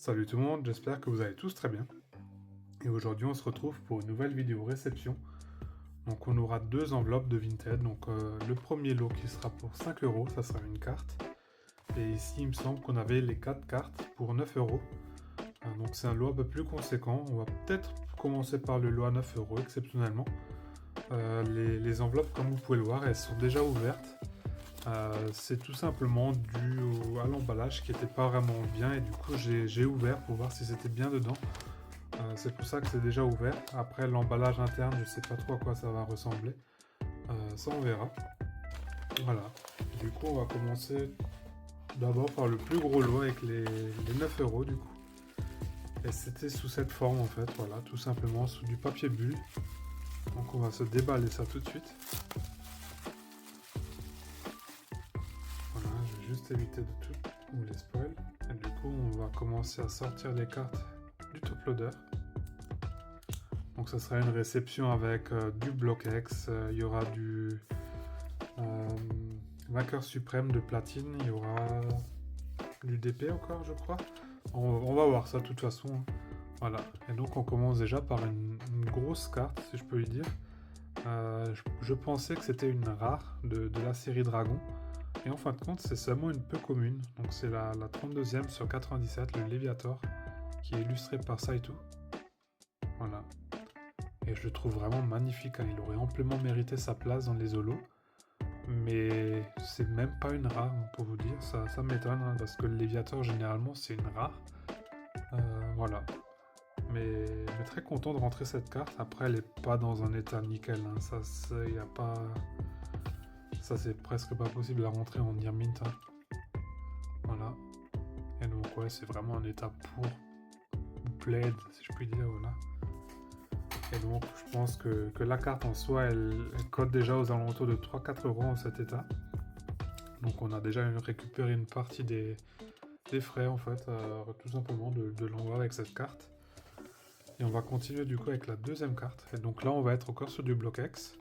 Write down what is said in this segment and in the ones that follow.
Salut tout le monde, j'espère que vous allez tous très bien. Et aujourd'hui on se retrouve pour une nouvelle vidéo réception. Donc on aura deux enveloppes de Vinted. Donc le premier lot qui sera pour 5 euros, ça sera une carte. Et ici il me semble qu'on avait les 4 cartes pour 9 euros. Donc c'est un lot un peu plus conséquent. On va peut-être commencer par le lot à 9 euros exceptionnellement. Les enveloppes, comme vous pouvez le voir, elles sont déjà ouvertes. C'est tout simplement dû à l'emballage qui n'était pas vraiment bien et du coup j'ai ouvert pour voir si c'était bien dedans. C'est pour ça que c'est déjà ouvert. Après l'emballage interne, je sais pas trop à quoi ça va ressembler. Ça on verra. Voilà. Du coup on va commencer d'abord par le plus gros lot avec les 9 euros du coup. Et c'était sous cette forme en fait, voilà, tout simplement sous du papier bulle. Donc on va se déballer ça tout de suite. Voilà, je vais juste éviter de tout vous les spoil. Et du coup, on va commencer à sortir les cartes du top loader. Donc ça sera une réception avec du Block-X, il y aura du vainqueur suprême de platine, il y aura du DP encore, je crois. On va voir ça de toute façon. Voilà. Et donc on commence déjà par une grosse carte, si je peux lui dire. Je pensais que c'était une rare de la série Dragon. Et en fin de compte, c'est seulement une peu commune. Donc c'est la 32e sur 97, le Léviator, qui est illustré par Saito. Voilà. Et je le trouve vraiment magnifique. Il aurait amplement mérité sa place dans les holos. Mais c'est même pas une rare, pour vous dire. Ça m'étonne, parce que le Léviator, généralement, c'est une rare. Voilà. Mais très content de rentrer cette carte. Après, elle est pas dans un état nickel. Ça, y a pas... Ça, c'est presque pas possible à rentrer en near mint. Voilà. Et donc, ouais, c'est vraiment un état pour plaid, si je puis dire, voilà. Et donc, je pense que la carte en soi, elle cote déjà aux alentours de 3-4 euros en cet état. Donc, on a déjà récupéré une partie des frais, en fait, tout simplement de l'envoi avec cette carte. Et on va continuer du coup avec la deuxième carte. Et donc là, on va être encore sur du Block-X.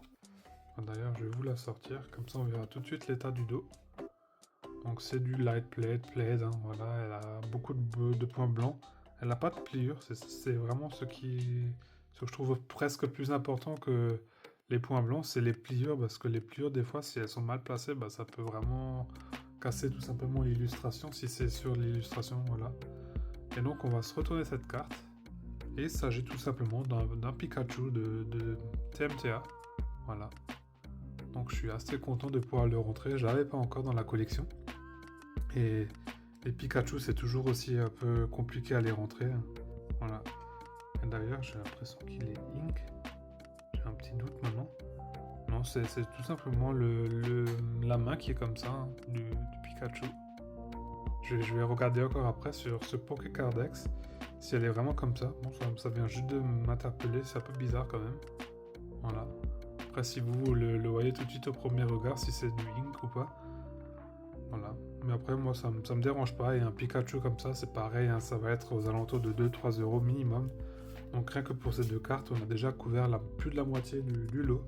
D'ailleurs, je vais vous la sortir, comme ça on verra tout de suite l'état du dos. Donc c'est du light plaid, voilà, elle a beaucoup de points blancs. Elle n'a pas de pliure, c'est vraiment ce que je trouve presque plus important que les points blancs, c'est les pliures, parce que les pliures, des fois, si elles sont mal placées, bah, ça peut vraiment casser tout simplement l'illustration, si c'est sur l'illustration, voilà. Et donc on va se retourner cette carte, et il s'agit tout simplement d'un Pikachu de TMTA, voilà. Donc je suis assez content de pouvoir le rentrer, je l'avais pas encore dans la collection. Et les Pikachu, c'est toujours aussi un peu compliqué à les rentrer. Voilà. Et d'ailleurs, j'ai l'impression qu'il est Ink. J'ai un petit doute maintenant. Non, c'est tout simplement la main qui est comme ça, du Pikachu. Je vais regarder encore après sur ce Pokécardex, si elle est vraiment comme ça. Bon, ça vient juste de m'interpeller, c'est un peu bizarre quand même. Voilà. Après, si vous le voyez tout de suite au premier regard, si c'est du Ink ou pas. Voilà. Mais après, moi, ça me dérange pas. Et un Pikachu comme ça, c'est pareil. Ça va être aux alentours de 2-3 euros minimum. Donc rien que pour ces deux cartes, on a déjà couvert plus de la moitié du lot.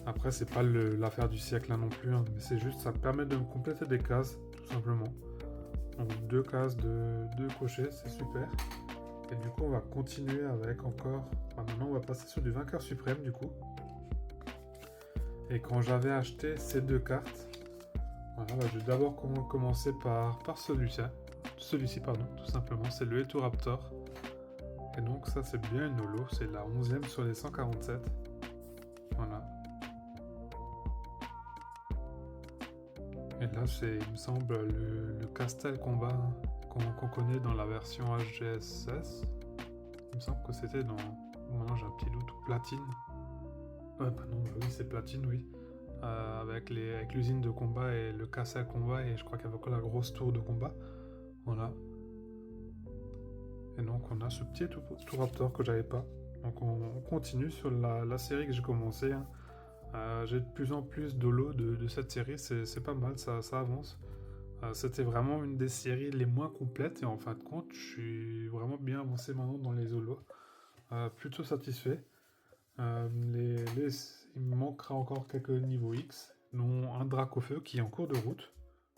Après, c'est pas l'affaire du siècle non plus. Mais c'est juste, ça permet de me compléter des cases, tout simplement. Donc 2 cases de cocher, c'est super. Et du coup, on va continuer avec encore... maintenant, on va passer sur du vainqueur suprême, du coup. Et quand j'avais acheté ces deux cartes... Voilà, je vais d'abord commencer par celui-ci, pardon, tout simplement, c'est le Etoraptor. Et donc ça c'est bien une holo, c'est la 11e sur les 147. Voilà. Et là c'est, il me semble, le Castel Combat qu'on connaît dans la version HGSS. Il me semble que c'était dans... Maintenant j'ai un petit doute, Platine. Ouais, bah non, bah oui c'est Platine, oui. Avec l'usine de combat et le Castle combat, et je crois qu'il y avait encore la grosse tour de combat. Voilà. Et donc on a ce petit Raptor que j'avais pas. Donc on continue sur la série que j'ai commencé. J'ai de plus en plus d'holo de cette série, c'est pas mal, ça avance. C'était vraiment une des séries les moins complètes, et en fin de compte, je suis vraiment bien avancé maintenant dans les holos. Plutôt satisfait. Il me manquera encore quelques niveaux X, dont un Dracofeu qui est en cours de route.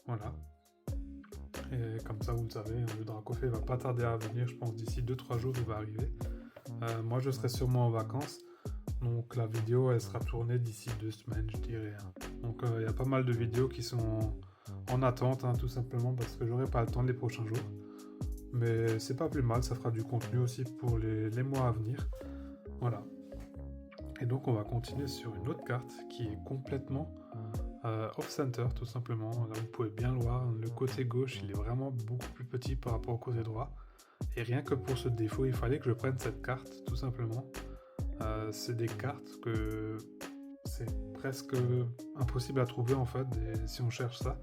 Voilà. Et comme ça, vous le savez, le Dracofeu va pas tarder à venir, je pense d'ici 2-3 jours, il va arriver. Moi, je serai sûrement en vacances, donc la vidéo, elle sera tournée d'ici 2 semaines, je dirais. Donc, il y a pas mal de vidéos qui sont en attente, tout simplement parce que j'aurai pas le temps les prochains jours. Mais c'est pas plus mal, ça fera du contenu aussi pour les mois à venir. Voilà. Et donc, on va continuer sur une autre carte qui est complètement off-center, tout simplement. Là, vous pouvez bien le voir, le côté gauche, il est vraiment beaucoup plus petit par rapport au côté droit. Et rien que pour ce défaut, il fallait que je prenne cette carte, tout simplement. C'est des cartes que c'est presque impossible à trouver, en fait, si on cherche ça.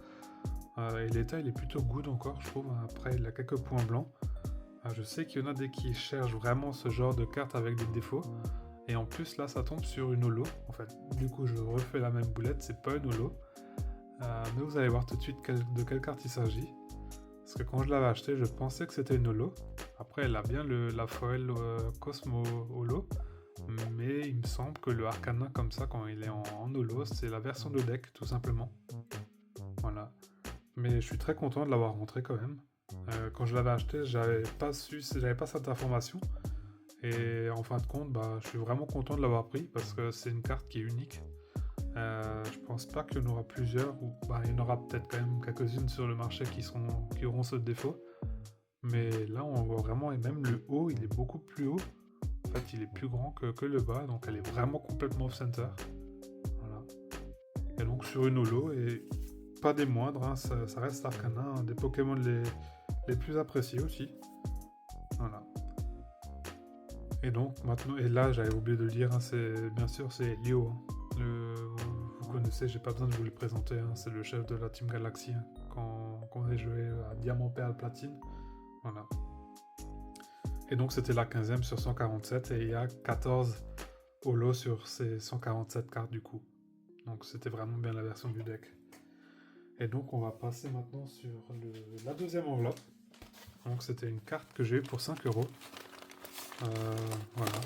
Et l'état, il est plutôt good encore, je trouve. Après, il a quelques points blancs. Je sais qu'il y en a des qui cherchent vraiment ce genre de carte avec des défauts. Et en plus, là, ça tombe sur une holo. En fait, du coup, je refais la même boulette, c'est pas une holo. Mais vous allez voir tout de suite de quelle carte il s'agit. Parce que quand je l'avais acheté, je pensais que c'était une holo. Après, elle a bien la foil Cosmo holo. Mais il me semble que le Arcana, comme ça, quand il est en holo, c'est la version de deck, tout simplement. Voilà. Mais je suis très content de l'avoir rentré quand même. Quand je l'avais acheté, j'avais pas cette information. Et en fin de compte, je suis vraiment content de l'avoir pris parce que c'est une carte qui est unique. Je pense pas qu'il y en aura plusieurs, ou il y en aura peut-être quand même quelques-unes sur le marché qui auront ce défaut. Mais là, on voit vraiment, et même le haut, il est beaucoup plus haut. En fait, il est plus grand que le bas, donc elle est vraiment complètement off-center. Voilà. Et donc sur une holo, et pas des moindres, ça reste Arcana, un des Pokémon les plus appréciés aussi. Voilà. Et donc maintenant, et là j'avais oublié de le dire, bien sûr c'est Leo. Vous connaissez, j'ai pas besoin de vous le présenter, c'est le chef de la Team Galaxy quand on est joué à Diamant, Perle, Platine. Voilà. Et donc c'était la 15e sur 147 et il y a 14 holos sur ces 147 cartes du coup. Donc c'était vraiment bien la version du deck. Et donc on va passer maintenant sur la deuxième enveloppe. Donc c'était une carte que j'ai eue pour 5 euros. Voilà.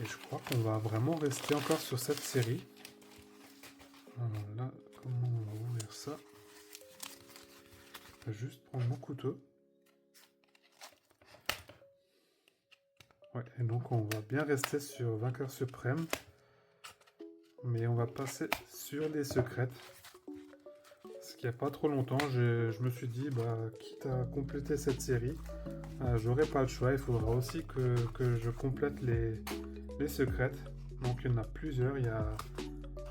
Et je crois qu'on va vraiment rester encore sur cette série. Alors là, comment on va ouvrir ça? Je vais juste prendre mon couteau. Ouais, et donc on va bien rester sur Vainqueur Suprême. Mais on va passer sur les secrètes. Parce qu'il n'y a pas trop longtemps, je me suis dit, quitte à compléter cette série, j'aurai pas le choix. Il faudra aussi que je complète les secrètes. Donc il y en a plusieurs. Il y a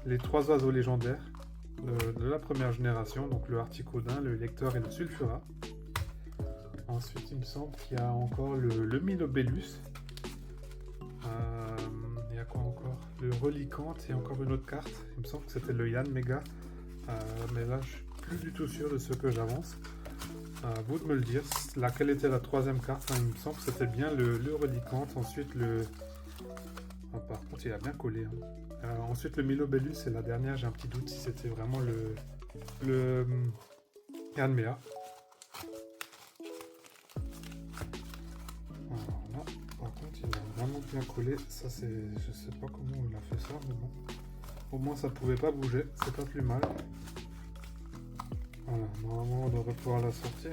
les 3 oiseaux légendaires de la première génération, donc le Articodin, le Lecteur et le Sulfura. Ensuite, il me semble qu'il y a encore le Milobellus. Il y a quoi encore? Le Reliquante et encore une autre carte. Il me semble que c'était le Yanmega. Mais là, je suis plus du tout sûr de ce que j'avance. À vous de me le dire. Laquelle était la 3e carte? Il me semble que c'était bien le Reliquante. Ensuite, par contre, il a bien collé. Ensuite, le Milobellus, c'est la dernière. J'ai un petit doute si c'était vraiment le Yanmea. Voilà. Par contre, il a vraiment bien collé. Ça, c'est... Je sais pas comment il a fait ça, mais bon. Au moins, ça pouvait pas bouger. C'est pas plus mal. Voilà. Normalement, on devrait pouvoir la sortir.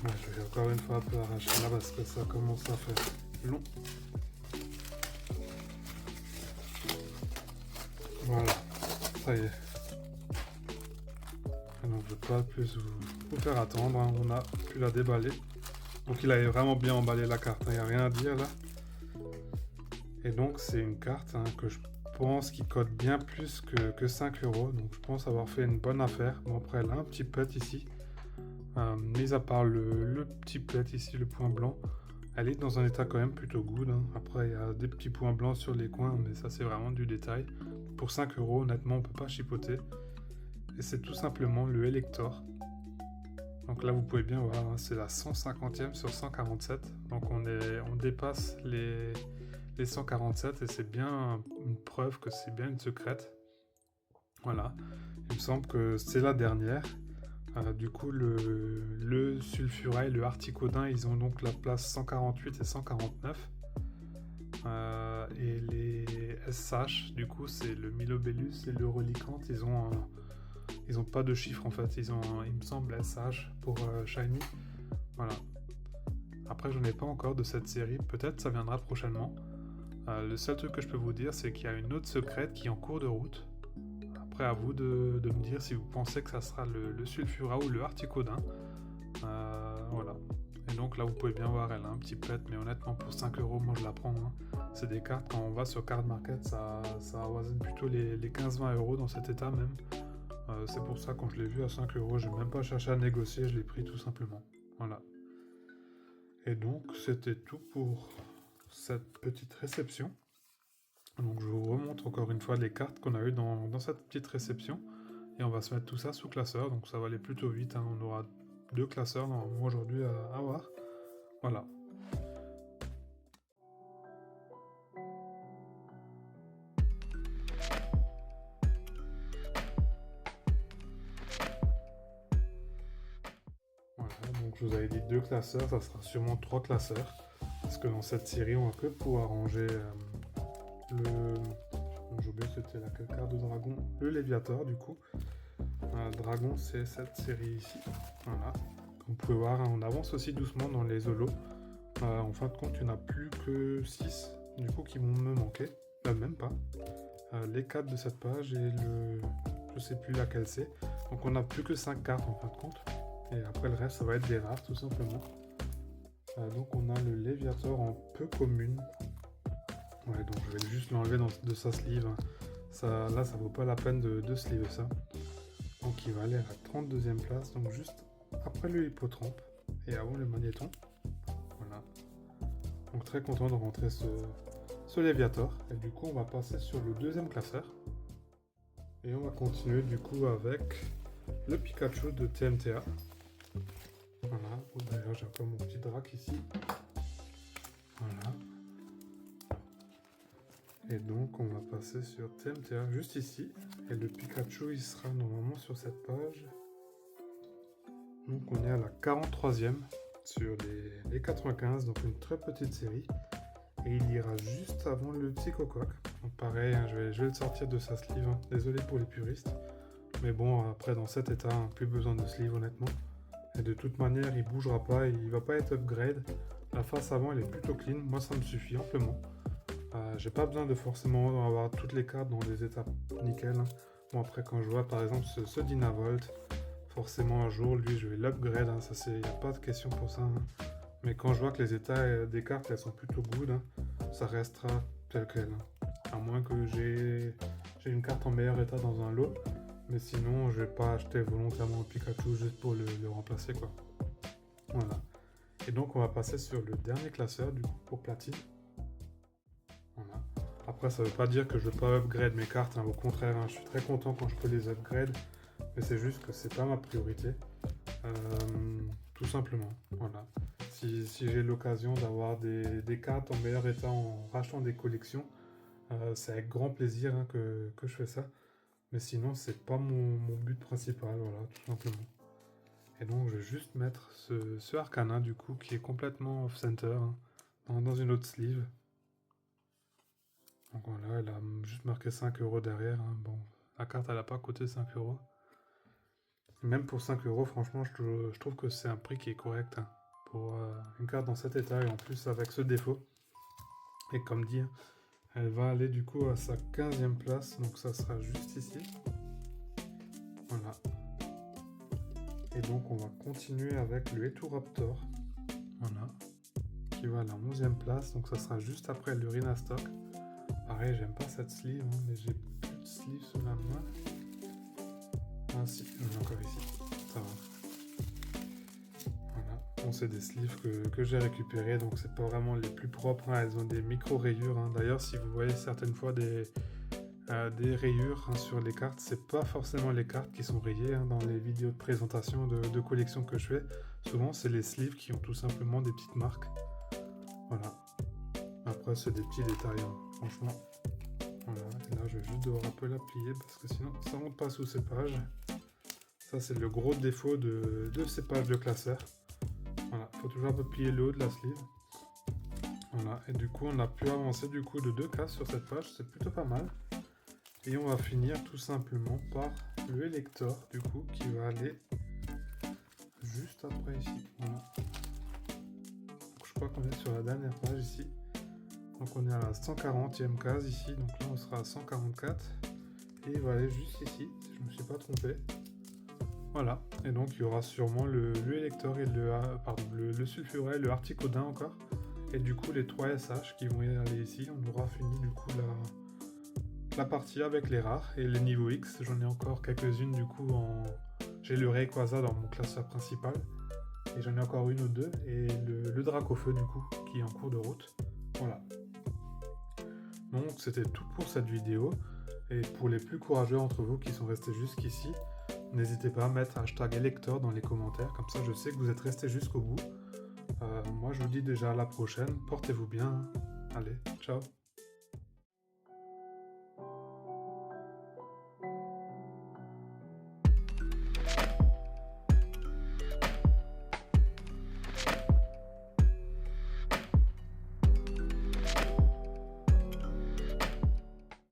Ouais, je vais encore une fois un peu arracher là parce que ça commence à faire long. Voilà, ça y est. Donc je ne vais pas plus vous faire attendre, on a pu la déballer. Donc il avait vraiment bien emballé la carte, il n'y a rien à dire là. Et donc c'est une carte que je pense qui cote bien plus que 5 euros. Donc je pense avoir fait une bonne affaire. Bon après elle a un petit pet ici. Mis à part le petit pet ici, le point blanc. Elle est dans un état quand même plutôt good. Après, il y a des petits points blancs sur les coins, mais ça, c'est vraiment du détail. Pour 5 euros, honnêtement, on peut pas chipoter. Et c'est tout simplement le Elector. Donc là, vous pouvez bien voir, c'est la 150e sur 147. Donc on dépasse les 147 et c'est bien une preuve que c'est bien une secrète. Voilà. Il me semble que c'est la dernière. Du coup, le Sulfura et le Articodin, ils ont donc la place 148 et 149. Et les SH, du coup, c'est le Milobellus et le Reliquante, ils ont Ils n'ont pas de chiffres en fait, ils ont, il me semble, SH pour Shiny. Voilà. Après, je n'en ai pas encore de cette série, peut-être ça viendra prochainement. Le seul truc que je peux vous dire, c'est qu'il y a une autre secrète qui est en cours de route. Après, à vous de me dire si vous pensez que ça sera le Sulfura ou le Articodin. Voilà. Et donc là, vous pouvez bien voir, elle a un petit pet, mais honnêtement, pour 5 €, moi je la prends. Hein. C'est des cartes, quand on va sur Card Market, ça avoisine plutôt les 15-20 € dans cet état même. C'est pour ça, quand je l'ai vu à 5 €, je n'ai même pas cherché à négocier, je l'ai pris tout simplement. Voilà. Et donc, c'était tout pour cette petite réception. Donc, je vous remontre encore une fois les cartes qu'on a eues dans cette petite réception. Et on va se mettre tout ça sous classeur, donc ça va aller plutôt vite. Hein. On aura 2 classeurs normalement aujourd'hui à avoir. Voilà. Voilà, donc je vous avais dit 2 classeurs, ça sera sûrement 3 classeurs. Parce que dans cette série, on va que pouvoir ranger j'ai oublié que c'était la carte de dragon, le Léviator du coup. Dragon, c'est cette série ici. Voilà. Comme vous pouvez voir, hein, on avance aussi doucement dans les holos. En fin de compte, il n'y en a plus que 6 du coup qui vont me manquer. Même pas. Les 4 de cette page et je sais plus laquelle c'est. Donc on n'a plus que 5 cartes en fin de compte. Et après le reste, ça va être des rares tout simplement. Donc on a le Léviator en peu commune. Ouais, donc je vais juste l'enlever de sa sleeve. Là, ça vaut pas la peine de sleever ça. Donc il va aller à la 32e place, donc juste après le hippotrampe et avant le magnéton. Voilà. Donc très content de rentrer ce Léviator. Et du coup, on va passer sur le deuxième classeur. Et on va continuer du coup avec le Pikachu de TMTA. Voilà. D'ailleurs, j'ai encore mon petit drac ici. Voilà. Et donc on va passer sur TMTA juste ici. Et le Pikachu il sera normalement sur cette page. Donc on est à la 43e sur les 95, donc une très petite série. Et il ira juste avant le Psychocoque. Donc pareil, hein, je vais le sortir de sa sleeve. Hein. Désolé pour les puristes. Mais bon, après dans cet état, hein, plus besoin de sleeve honnêtement. Et de toute manière, il bougera pas, il va pas être upgrade. La face avant elle est plutôt clean, moi ça me suffit amplement. J'ai pas besoin de forcément avoir toutes les cartes dans des états nickel. Hein. Bon après quand je vois par exemple ce Dynavolt, forcément un jour lui je vais l'upgrade, hein. Ça c'est, y a pas de question pour ça. Hein. Mais quand je vois que les états des cartes elles sont plutôt good, hein, ça restera tel quel. Hein. À moins que j'ai une carte en meilleur état dans un lot. Mais sinon je vais pas acheter volontairement un Pikachu juste pour le remplacer quoi. Voilà. Et donc on va passer sur le dernier classeur du coup pour platine. Voilà. Après, ça veut pas dire que je veux pas upgrade mes cartes, hein. Au contraire, hein, je suis très content quand je peux les upgrade, mais c'est juste que c'est pas ma priorité, tout simplement. Voilà. Si j'ai l'occasion d'avoir des cartes en meilleur état en rachetant des collections, c'est avec grand plaisir hein, que je fais ça. Mais sinon, c'est pas mon but principal, voilà, tout simplement. Et donc, je vais juste mettre ce Arcana, du coup, qui est complètement off-center, hein, dans une autre sleeve. Donc voilà, elle a juste marqué 5 € derrière. Hein. Bon, la carte, elle n'a pas coûté 5 €. Même pour 5 €, franchement, je trouve que c'est un prix qui est correct. Hein, pour une carte dans cet état et en plus avec ce défaut. Et comme dit, elle va aller du coup à sa 15e place. Donc ça sera juste ici. Voilà. Et donc on va continuer avec le Eturaptor. Voilà. Qui va à la 11e place. Donc ça sera juste après le Rhinastock. Pareil, j'aime pas cette sleeve, hein, mais j'ai plus de sleeve sous la main. Ah si, j'en ai encore ici. Ça va. Voilà. Bon, c'est des sleeves que j'ai récupérés, donc c'est pas vraiment les plus propres. Hein. Elles ont des micro-rayures. Hein. D'ailleurs, si vous voyez certaines fois des rayures hein, sur les cartes, c'est pas forcément les cartes qui sont rayées hein, dans les vidéos de présentation de collection que je fais. Souvent, c'est les sleeves qui ont tout simplement des petites marques. Voilà. Après, c'est des petits détails, hein, franchement. Voilà, et là, je vais juste devoir un peu la plier parce que sinon, ça ne monte pas sous ces pages. Ça, c'est le gros défaut de ces pages de classeur. Voilà, il faut toujours un peu plier le haut de la sleeve. Voilà, et du coup, on a pu avancer du coup de 2 cases sur cette page, c'est plutôt pas mal. Et on va finir tout simplement par le Elector, du coup, qui va aller juste après ici. Voilà. Donc, je crois qu'on est sur la dernière page ici. Donc on est à la 140e case ici, donc là on sera à 144. Et il va aller juste ici, si je ne me suis pas trompé. Voilà, et donc il y aura sûrement le Elector et le sulfuret, le Articodin encore. Et du coup les 3 SH qui vont aller ici, on aura fini du coup la partie avec les rares et les niveaux X. J'en ai encore quelques-unes du coup j'ai le Rayquaza dans mon classeur principal. Et j'en ai encore une ou deux. Et le Dracofeu du coup, qui est en cours de route. Voilà. Donc c'était tout pour cette vidéo. Et pour les plus courageux d'entre vous qui sont restés jusqu'ici, n'hésitez pas à mettre hashtag Elector dans les commentaires. Comme ça je sais que vous êtes restés jusqu'au bout. Moi je vous dis déjà à la prochaine. Portez-vous bien. Allez, ciao.